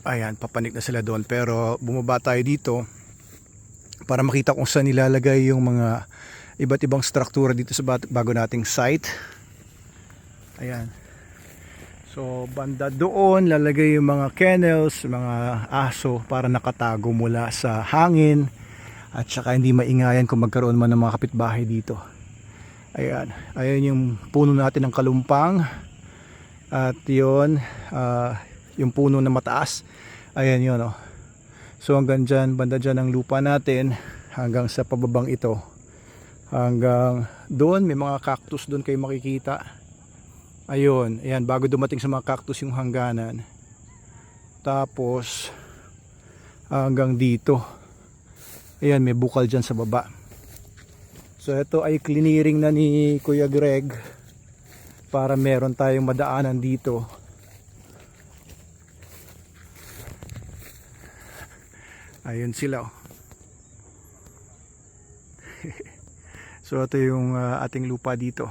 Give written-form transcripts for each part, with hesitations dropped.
Ayan, papanik na sila doon. Pero bumaba tayo dito para makita kung saan nilalagay yung mga iba't ibang struktura dito sa bago nating site. Ayan. So banda doon lalagay yung mga kennels, mga aso para nakatago mula sa hangin at saka hindi maingayan kung magkaroon man ng mga kapitbahay dito. Ayan, ayan yung puno natin ng kalumpang. At yun, yung puno na mataas. Ayan yun, oh. So hanggang dyan, banda dyan ang lupa natin hanggang sa pababang ito. Hanggang doon, may mga cactus doon kayo makikita. Ayun, ayan, bago dumating sa mga cactus yung hangganan. Tapos hanggang dito. Ayan, may bukal dyan sa baba. So ito ay clearing na ni Kuya Greg para meron tayong madaanan dito. Ayun sila, oh. So ito yung ating lupa dito.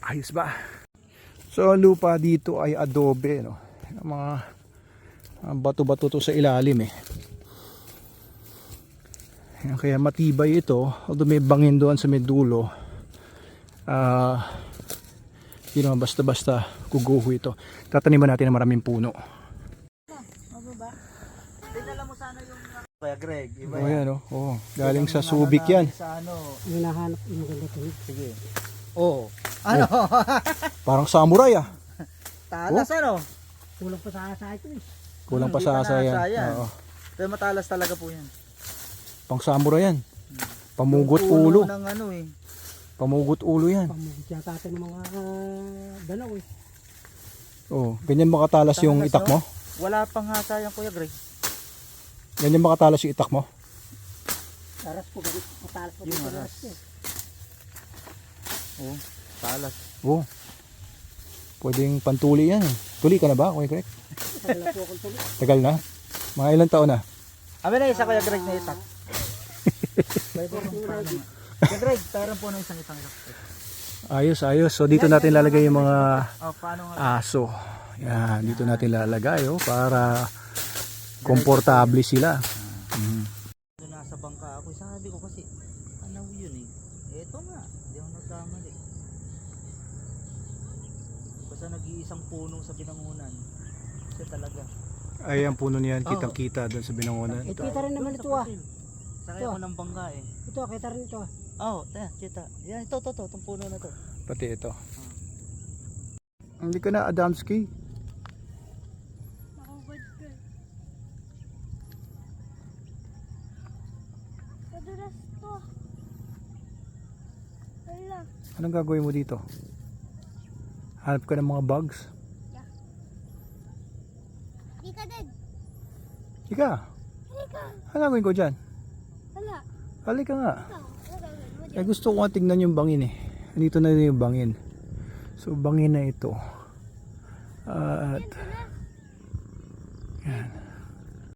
Ayos ba? So ang lupa dito ay adobe, no? Mga bato-bato to sa ilalim, eh. Kaya matibay ito. Although may bangin doon sa may dulo, hindi naman basta-basta guguho ito. Tataniman natin ng maraming puno. Kuya Greg, iba Oh, yan, oh. Oh, galing sa Subic yan. sa ano. Yung nahanap yung maganda tuloy. Sige. Oh. Ano? Parang samurai, ah. Talas ano? Kulang pa sa asa ito eh. Kulang pa Hindi sa pa asa yan. nasa yan. Oo. Pero matalas talaga po yan. Pang samurai yan. Pamugot Yung ulo. ng ano eh. Pamugot ulo yan. Pamugit yata ito ng mga dalaw eh. Oh, ganyan makatalas yung Talas, itak mo? Wala pang hasa yan Kuya Greg. Ganyan makatalas yung itak mo? Taras po, ganit. Matalas po. Yung dito, aras. eh. Oh, talas. Oh. Pwedeng pantuli yan, eh. Tuli ka na ba, Kuya Greg? Tagal na po akong tuloy. Tagal na? Mga ilang taon na? Amin na isa Kuya Greg na itak. Kuya Greg, taran po na isang itang itak. Ayos, ayos. So dito natin lalagay yung mga Oh, paano nga? aso. Yan, dito natin lalagay, oh, para komportable sila. Doon nasa bangka ako, sabi ko kasi ano yun eh. Eto nga, hindi ako nagkamali. Basta nag-iisang puno sa Binangonan. Kasi talaga. Ay, ang puno niyan, kitang-kita doon sa Binangonan. Eh, kita rin naman ito ah. Sakay ako ng bangka eh. Ito, kita rin ito ah. Oh, kita. Yan, ito, itong puno na to. Pati ito. Hindi ka na Adamski. Madulas to. Wala. Anong gagawin mo dito? Hanap ka ng mga bugs? Di ka dead. Ika, Halika. anong gagawin ko dyan? Wala. Halika nga. Ikaw. Ano gagawin mo dyan? Eh, gusto ko nga tingnan yung bangin, eh. Dito na yung bangin. So bangin na ito. At yan.